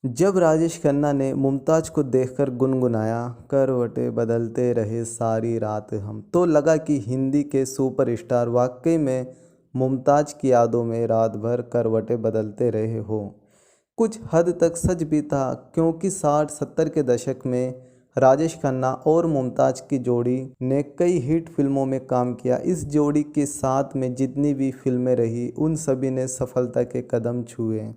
जब राजेश खन्ना ने मुमताज़ को देखकर गुनगुनाया, करवटें बदलते रहे सारी रात हम, तो लगा कि हिंदी के सुपरस्टार वाकई में मुमताज़ की यादों में रात भर करवटें बदलते रहे हो। कुछ हद तक सच भी था, क्योंकि 60-70 के दशक में राजेश खन्ना और मुमताज़ की जोड़ी ने कई हिट फिल्मों में काम किया। इस जोड़ी के साथ में जितनी भी फिल्में रही, उन सभी ने सफलता के कदम छुए।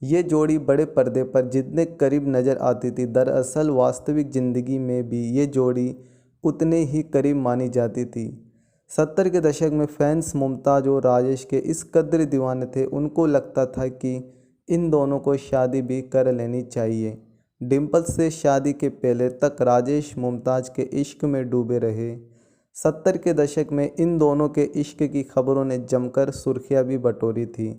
ये जोड़ी बड़े पर्दे पर जितने करीब नज़र आती थी, दरअसल वास्तविक ज़िंदगी में भी ये जोड़ी उतने ही करीब मानी जाती थी। 70 के दशक में फैंस मुमताज़ और राजेश के इस कदर दीवाने थे, उनको लगता था कि इन दोनों को शादी भी कर लेनी चाहिए। डिम्पल से शादी के पहले तक राजेश मुमताज़ के इश्क में डूबे रहे। 70 के दशक में इन दोनों के इश्क की खबरों ने जमकर सुर्खियां भी बटोरी थी।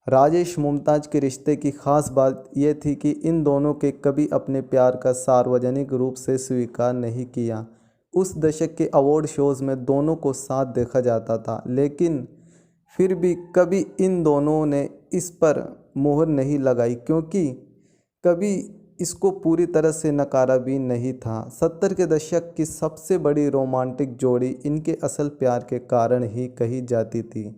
राजेश मुमताज़ के रिश्ते की ख़ास बात यह थी कि इन दोनों के कभी अपने प्यार का सार्वजनिक रूप से स्वीकार नहीं किया। उस दशक के अवार्ड शोज़ में दोनों को साथ देखा जाता था, लेकिन फिर भी कभी इन दोनों ने इस पर मोहर नहीं लगाई, क्योंकि कभी इसको पूरी तरह से नकारा भी नहीं था। 70 के दशक की सबसे बड़ी रोमांटिक जोड़ी इनके असल प्यार के कारण ही कही जाती थी।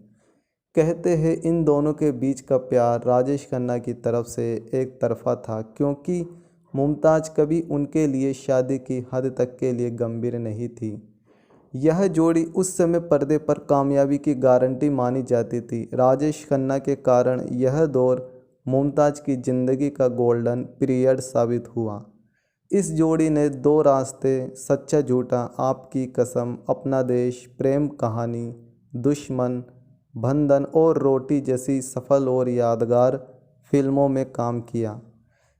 कहते हैं इन दोनों के बीच का प्यार राजेश खन्ना की तरफ से एक तरफा था, क्योंकि मुमताज़ कभी उनके लिए शादी की हद तक के लिए गंभीर नहीं थी। यह जोड़ी उस समय पर्दे पर कामयाबी की गारंटी मानी जाती थी। राजेश खन्ना के कारण यह दौर मुमताज़ की ज़िंदगी का गोल्डन पीरियड साबित हुआ। इस जोड़ी ने दो रास्ते, सच्चा झूठा, आपकी कसम, अपना देश, प्रेम कहानी, दुश्मन, बंधन और रोटी जैसी सफल और यादगार फिल्मों में काम किया।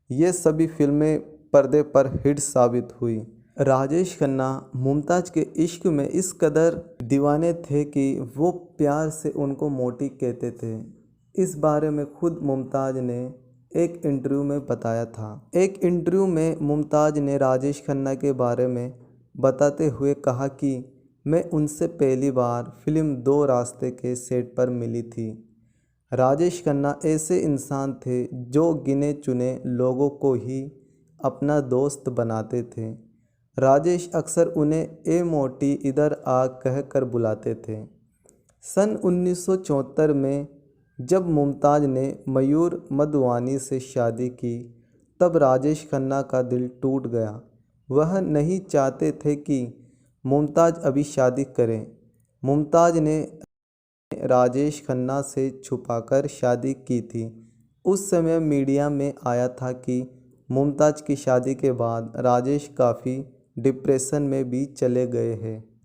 ये सभी फिल्में पर्दे पर हिट साबित हुई। राजेश खन्ना मुमताज़ के इश्क में इस कदर दीवाने थे कि वो प्यार से उनको मोटी कहते थे। इस बारे में खुद मुमताज़ ने एक इंटरव्यू में बताया था। एक इंटरव्यू में मुमताज़ ने राजेश खन्ना के बारे में बताते हुए कहा कि मैं उनसे पहली बार फिल्म दो रास्ते के सेट पर मिली थी। राजेश खन्ना ऐसे इंसान थे जो गिने चुने लोगों को ही अपना दोस्त बनाते थे। राजेश अक्सर उन्हें ए मोटी इधर आ कह कर बुलाते थे। सन 1974 में जब मुमताज़ ने मयूर मधवानी से शादी की, तब राजेश खन्ना का दिल टूट गया। वह नहीं चाहते थे कि मुमताज़ अभी शादी करें। मुमताज़ ने राजेश खन्ना से छुपाकर शादी की थी। उस समय मीडिया में आया था कि मुमताज़ की शादी के बाद राजेश काफ़ी डिप्रेशन में भी चले गए हैं।